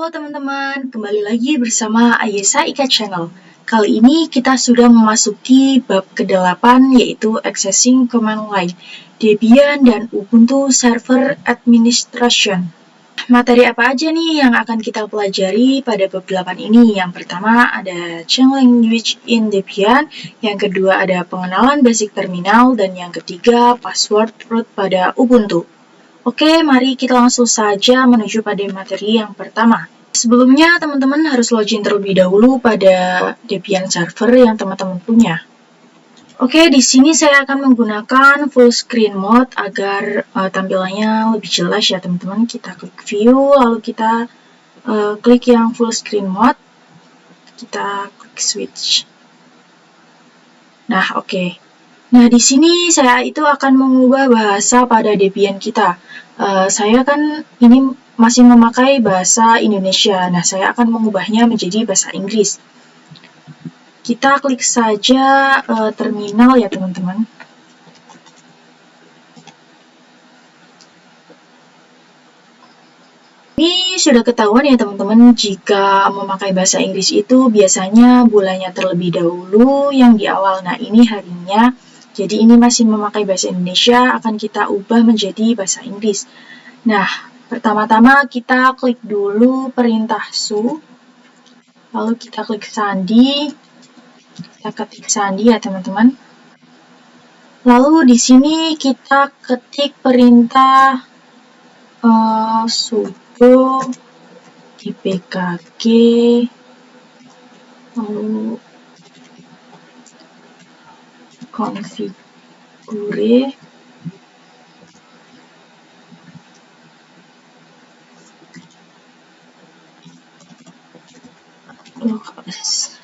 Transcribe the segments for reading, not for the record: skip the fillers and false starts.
teman-teman, kembali lagi bersama Ayesa Ika Channel. Kali ini kita sudah memasuki bab ke-8 yaitu Accessing Command Line, Debian dan Ubuntu Server Administration. Materi apa aja nih yang akan kita pelajari pada bab 8 ini? Yang pertama ada Change Language in Debian, yang kedua ada pengenalan basic terminal, dan yang ketiga password root pada Ubuntu. Oke, mari kita langsung saja menuju pada materi yang pertama. Sebelumnya, teman-teman harus login terlebih dahulu pada Debian server yang teman-teman punya. Oke, di sini saya akan menggunakan full screen mode agar tampilannya lebih jelas ya teman-teman. Kita klik view, lalu kita klik yang full screen mode. Kita klik switch. Nah, oke. Nah, di sini saya itu akan mengubah bahasa pada Debian kita. Saya kan ini masih memakai bahasa Indonesia. Nah, saya akan mengubahnya menjadi bahasa Inggris. Kita klik saja terminal ya, teman-teman. Ini sudah ketahuan ya, teman-teman, jika memakai bahasa Inggris itu biasanya bulannya terlebih dahulu yang di awal. Nah, ini harinya. Jadi ini masih memakai bahasa Indonesia, akan kita ubah menjadi bahasa Inggris. Nah, pertama-tama kita klik dulu perintah su, lalu kita klik sandi, kita ketik sandi ya teman-teman. Lalu di sini kita ketik perintah sudo dpkg, lalu configure,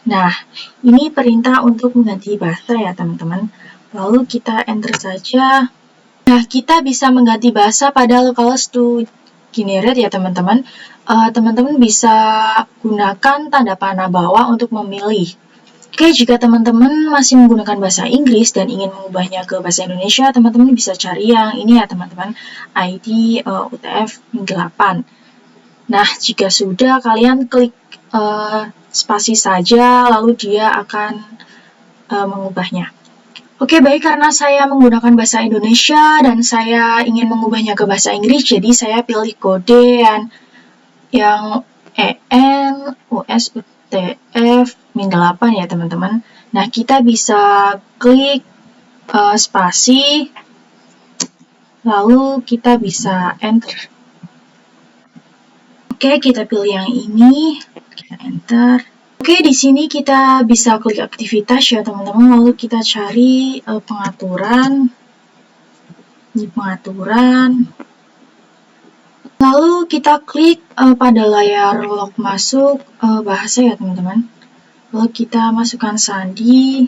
nah, ini perintah untuk mengganti bahasa ya teman-teman. Lalu kita enter saja. Nah, kita bisa mengganti bahasa pada localhost to generate ya teman-teman. Teman-teman bisa gunakan tanda panah bawah untuk memilih. Oke, jika teman-teman masih menggunakan bahasa Inggris dan ingin mengubahnya ke bahasa Indonesia, teman-teman bisa cari yang ini ya teman-teman, ID UTF-8. Nah, jika sudah, kalian klik spasi saja, lalu dia akan mengubahnya. Oke, baik, karena saya menggunakan bahasa Indonesia dan saya ingin mengubahnya ke bahasa Inggris, jadi saya pilih kode yang EN US UTF-8 ya teman-teman. Nah, kita bisa klik spasi, lalu kita bisa enter. Oke, kita pilih yang ini, kita enter. Oke, di sini kita bisa klik aktivitas ya teman-teman, lalu kita cari pengaturan. Di pengaturan. Lalu kita klik pada layar log masuk bahasa ya teman-teman. Lalu kita masukkan sandi.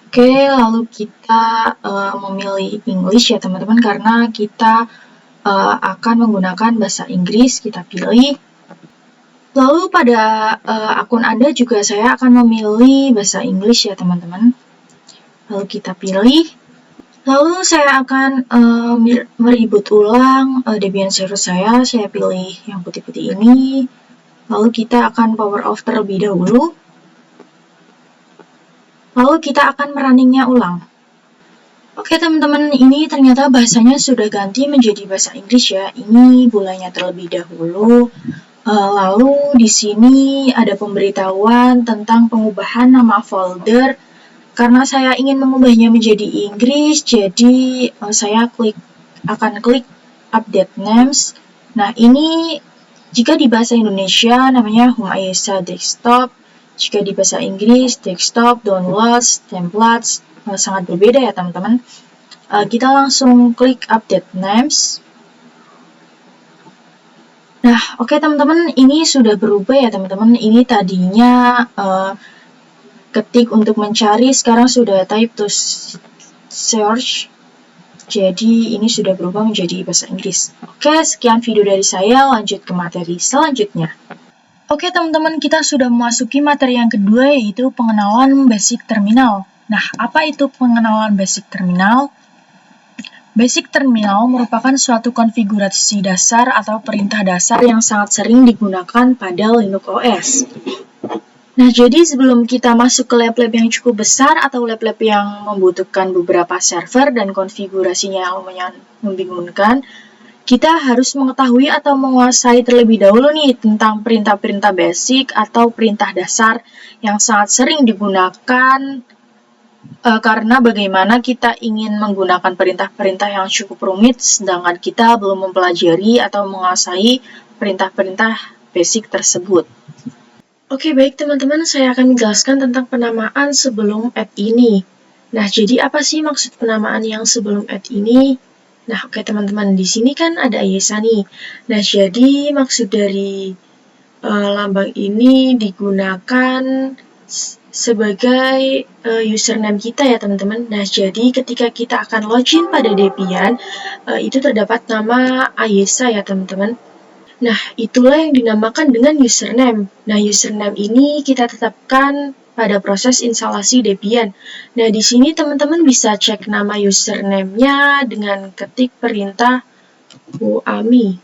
Oke, lalu kita memilih English ya teman-teman, karena kita akan menggunakan bahasa Inggris, kita pilih. Lalu pada akun Anda juga saya akan memilih bahasa Inggris ya teman-teman. Lalu kita pilih. Lalu saya akan mereboot ulang Debian server saya pilih yang putih-putih ini. Lalu kita akan power off terlebih dahulu. Lalu kita akan merunningnya ulang. Oke teman-teman, ini ternyata bahasanya sudah ganti menjadi bahasa Inggris ya. Ini bulannya terlebih dahulu. Lalu di sini ada pemberitahuan tentang pengubahan nama folder. Karena saya ingin mengubahnya menjadi Inggris, jadi saya akan klik update names. Nah, ini jika di bahasa Indonesia namanya Home Ayesa Desktop. Jika di bahasa Inggris, desktop, downloads, templates, sangat berbeda ya teman-teman. Kita langsung klik update names. Nah, oke teman-teman, ini sudah berubah ya teman-teman. Ini tadinya ketik untuk mencari, sekarang sudah type to search. Jadi ini sudah berubah menjadi bahasa Inggris. Oke, sekian video dari saya, lanjut ke materi selanjutnya. Oke teman-teman, kita sudah memasuki materi yang kedua, yaitu pengenalan basic terminal. Nah, apa itu pengenalan basic terminal? Basic terminal merupakan suatu konfigurasi dasar atau perintah dasar yang sangat sering digunakan pada Linux OS. Nah, jadi sebelum kita masuk ke lab-lab yang cukup besar atau lab-lab yang membutuhkan beberapa server dan konfigurasinya yang lumayan membingungkan, kita harus mengetahui atau menguasai terlebih dahulu nih tentang perintah-perintah basic atau perintah dasar yang sangat sering digunakan karena bagaimana kita ingin menggunakan perintah-perintah yang cukup rumit sedangkan kita belum mempelajari atau menguasai perintah-perintah basic tersebut. Oke, baik teman-teman, saya akan menjelaskan tentang penamaan sebelum add ini. Nah, jadi apa sih maksud penamaan yang sebelum add ini? Nah, oke teman-teman, di sini kan ada IESA nih. Nah, jadi maksud dari lambang ini digunakan sebagai username kita ya teman-teman. Nah, jadi ketika kita akan login pada Debian, itu terdapat nama IESA ya teman-teman. Nah, itulah yang dinamakan dengan username. Nah, username ini kita tetapkan pada proses instalasi Debian. Nah, di sini teman-teman bisa cek nama username-nya dengan ketik perintah uami.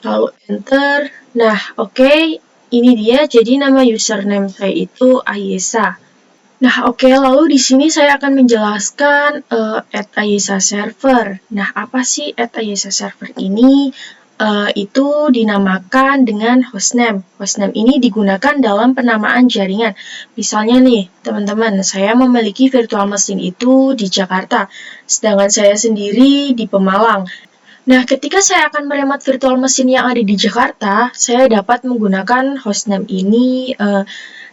Lalu enter. Nah, oke, ini dia. Jadi nama username saya itu IESA. Nah, oke, lalu di sini saya akan menjelaskan add IESA server. Nah, apa sih add IESA server ini? Itu dinamakan dengan hostname. Hostname ini digunakan dalam penamaan jaringan. Misalnya nih, teman-teman, saya memiliki virtual machine itu di Jakarta, sedangkan saya sendiri di Pemalang. Nah, ketika saya akan meremote virtual machine yang ada di Jakarta, saya dapat menggunakan hostname ini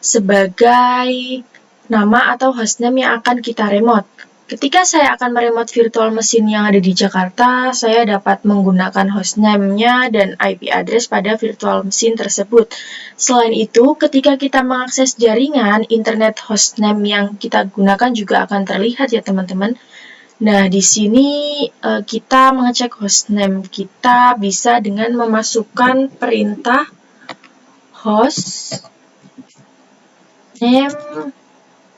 sebagai nama atau hostname yang akan kita remote. Ketika saya akan meremote virtual machine yang ada di Jakarta, saya dapat menggunakan hostname-nya dan IP address pada virtual machine tersebut. Selain itu, ketika kita mengakses jaringan, internet hostname yang kita gunakan juga akan terlihat ya teman-teman. Nah, di sini kita mengecek hostname kita bisa dengan memasukkan perintah hostname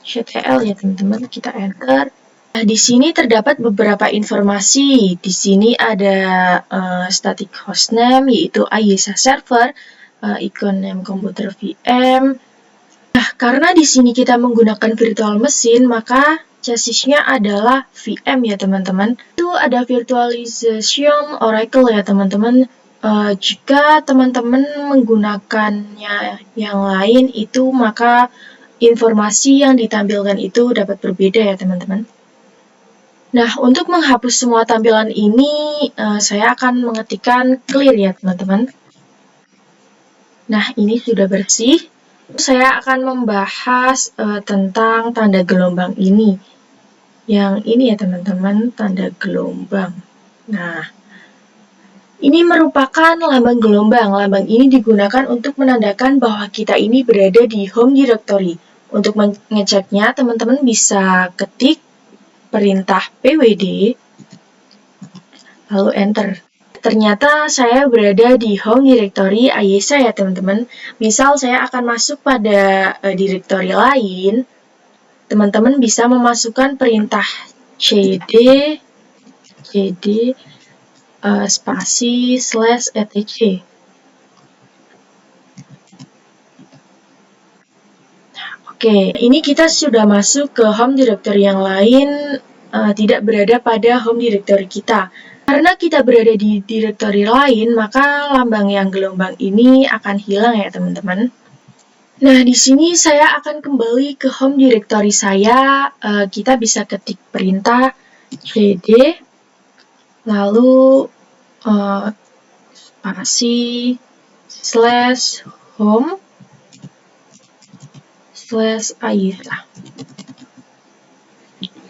ctl ya teman-teman, kita enter. Nah, di sini terdapat beberapa informasi. Di sini ada static hostname yaitu IESA server, icon name komputer VM. Nah, karena di sini kita menggunakan virtual machine, maka chassisnya adalah VM ya teman-teman. Itu ada virtualization Oracle ya teman-teman. Jika teman-teman menggunakannya yang lain itu, maka informasi yang ditampilkan itu dapat berbeda ya teman-teman. Nah, untuk menghapus semua tampilan ini, saya akan mengetikkan clear ya teman-teman. Nah, ini sudah bersih. Saya akan membahas tentang tanda gelombang ini. Yang ini ya teman-teman, tanda gelombang. Nah, ini merupakan lambang gelombang. Lambang ini digunakan untuk menandakan bahwa kita ini berada di home directory. Untuk mengeceknya, teman-teman bisa ketik perintah pwd, lalu enter. Ternyata saya berada di home directory IESA ya teman-teman. Misal saya akan masuk pada directory lain, teman-teman bisa memasukkan perintah cd spasi /etc. Oke, ini kita sudah masuk ke home directory yang lain, tidak berada pada home directory kita. Karena kita berada di directory lain, maka lambang yang gelombang ini akan hilang ya teman-teman. Nah, di sini saya akan kembali ke home directory saya. Kita bisa ketik perintah cd, lalu spasi /home /IESA.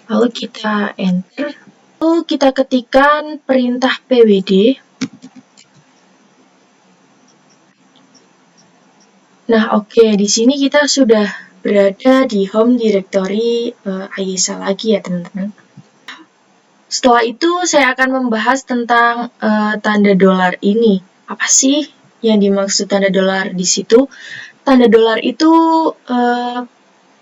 Lalu kita enter. Lalu kita ketikkan perintah pwd. Nah, oke, di sini kita sudah berada di home directory IESA lagi ya, teman-teman. Setelah itu, saya akan membahas tentang tanda dolar ini. Apa sih yang dimaksud tanda dolar di situ? Tanda dolar itu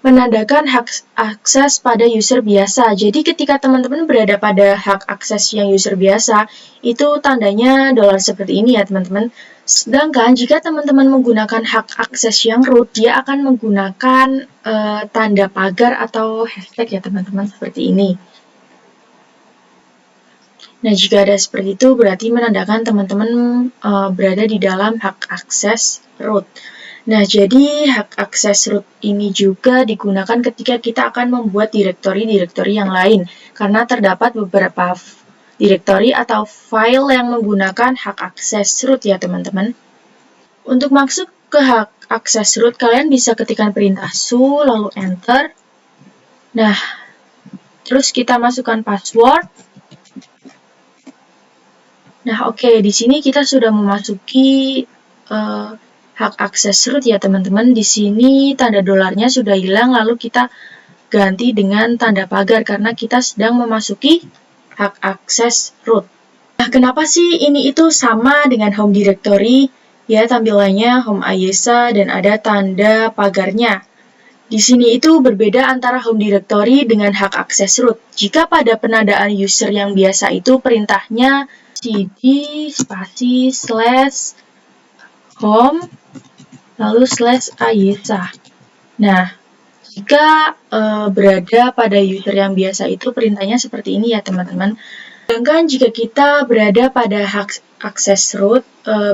menandakan hak akses pada user biasa. Jadi ketika teman-teman berada pada hak akses yang user biasa, itu tandanya dolar seperti ini ya teman-teman. Sedangkan jika teman-teman menggunakan hak akses yang root, dia akan menggunakan tanda pagar atau hashtag ya teman-teman, seperti ini. Nah, jika ada seperti itu, berarti menandakan teman-teman berada di dalam hak akses root. Nah, jadi hak akses root ini juga digunakan ketika kita akan membuat direktori-direktori yang lain, karena terdapat beberapa direktori atau file yang menggunakan hak akses root ya teman-teman. Untuk masuk ke hak akses root, kalian bisa ketikkan perintah su, lalu enter. Nah, terus kita masukkan password. Nah, oke, di sini kita sudah memasuki hak akses root ya teman-teman. Di sini tanda dolarnya sudah hilang, lalu kita ganti dengan tanda pagar karena kita sedang memasuki hak akses root. Nah, kenapa sih ini itu sama dengan home directory? Ya, tampilannya home Ayesa dan ada tanda pagarnya. Di sini itu berbeda antara home directory dengan hak akses root. Jika pada penandaan user yang biasa itu perintahnya cd spasi slash home lalu /Ayesa. Nah, jika berada pada user yang biasa itu perintahnya seperti ini ya teman-teman. Sedangkan jika kita berada pada hak akses root,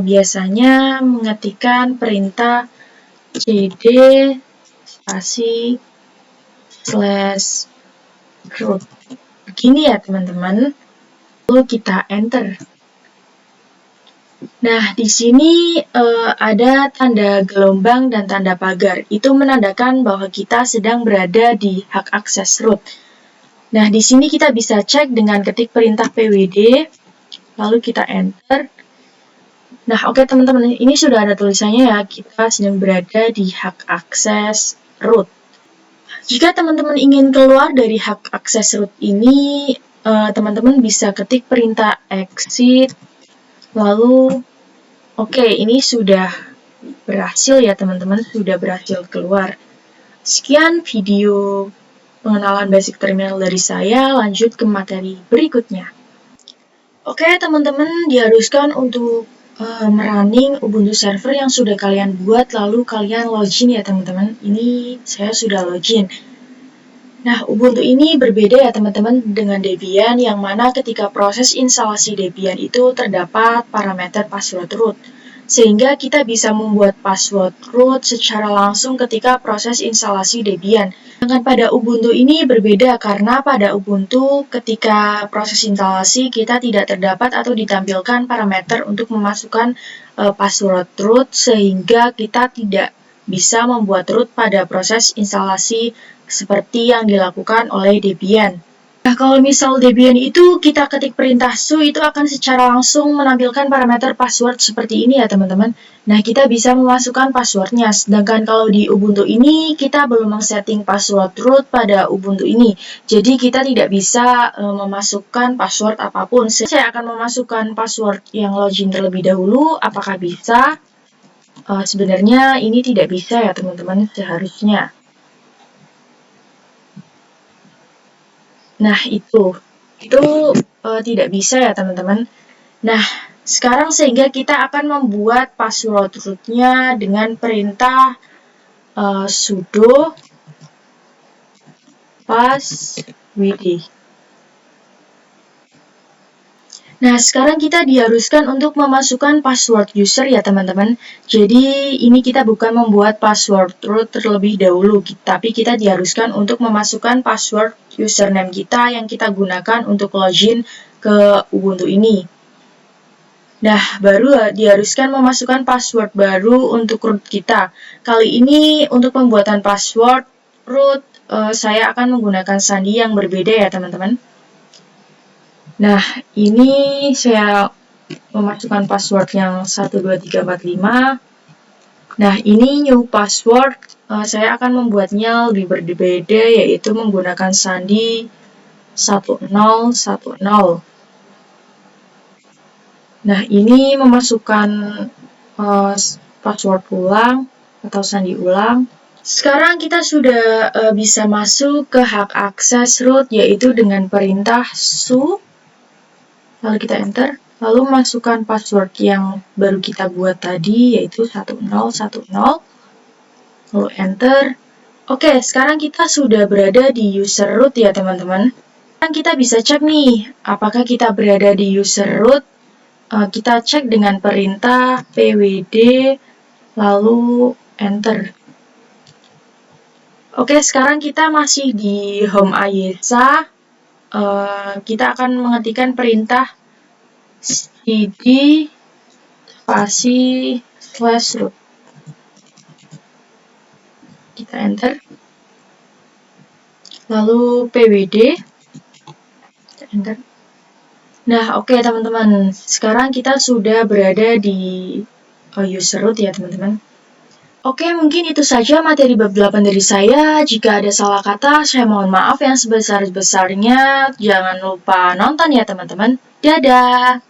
biasanya mengetikkan perintah cd spasi /root. Begini ya teman-teman. Lalu kita enter. Nah, di sini ada tanda gelombang dan tanda pagar. Itu menandakan bahwa kita sedang berada di hak akses root. Nah, di sini kita bisa cek dengan ketik perintah pwd, lalu kita enter. Nah, oke teman-teman, ini sudah ada tulisannya ya, kita sedang berada di hak akses root. Jika teman-teman ingin keluar dari hak akses root ini, teman-teman bisa ketik perintah exit, lalu oke, ini sudah berhasil ya teman-teman, sudah berhasil keluar. Sekian video pengenalan basic terminal dari saya, lanjut ke materi berikutnya. Oke teman-teman, diharuskan untuk merunning Ubuntu server yang sudah kalian buat, lalu kalian login ya teman-teman. Ini saya sudah login. Nah, Ubuntu ini berbeda ya teman-teman dengan Debian, yang mana ketika proses instalasi Debian itu terdapat parameter password root. Sehingga kita bisa membuat password root secara langsung ketika proses instalasi Debian. Sedangkan pada Ubuntu ini berbeda karena pada Ubuntu ketika proses instalasi kita tidak terdapat atau ditampilkan parameter untuk memasukkan password root, sehingga kita tidak bisa membuat root pada proses instalasi seperti yang dilakukan oleh Debian. Nah, kalau misal Debian itu kita ketik perintah su, itu akan secara langsung menampilkan parameter password seperti ini ya teman-teman. Nah, kita bisa memasukkan passwordnya. Sedangkan kalau di Ubuntu ini, kita belum men-setting password root pada Ubuntu ini. Jadi, kita tidak bisa memasukkan password apapun. Saya akan memasukkan password yang login terlebih dahulu. Apakah bisa? Sebenarnya ini tidak bisa ya teman-teman, seharusnya. Nah, itu tidak bisa ya teman-teman. Nah, sekarang sehingga kita akan membuat password root-nya dengan perintah sudo passwd. Nah, sekarang kita diharuskan untuk memasukkan password user ya teman-teman. Jadi, ini kita bukan membuat password root terlebih dahulu, tapi kita diharuskan untuk memasukkan password username kita yang kita gunakan untuk login ke Ubuntu ini. Nah, baru diharuskan memasukkan password baru untuk root kita. Kali ini untuk pembuatan password root, saya akan menggunakan sandi yang berbeda ya teman-teman. Nah, ini saya memasukkan password yang 12345. Nah, ini new password. Saya akan membuatnya lebih berbeda, yaitu menggunakan sandi 1010. Nah, ini memasukkan password ulang atau sandi ulang. Sekarang kita sudah bisa masuk ke hak akses root, yaitu dengan perintah su. Lalu kita enter. Lalu masukkan password yang baru kita buat tadi, yaitu 1010. Lalu enter. Oke, sekarang kita sudah berada di user root ya teman-teman. Sekarang kita bisa cek nih, apakah kita berada di user root. Kita cek dengan perintah pwd, lalu enter. Oke, sekarang kita masih di home Ayesa. Kita akan mengetikkan perintah cd spasi /root. Kita enter. Lalu pwd. Kita enter. Nah, oke teman-teman. Sekarang kita sudah berada di user root ya teman-teman. Oke, mungkin itu saja materi bab 8 dari saya. Jika ada salah kata, saya mohon maaf yang sebesar-besarnya. Jangan lupa nonton ya teman-teman. Dadah!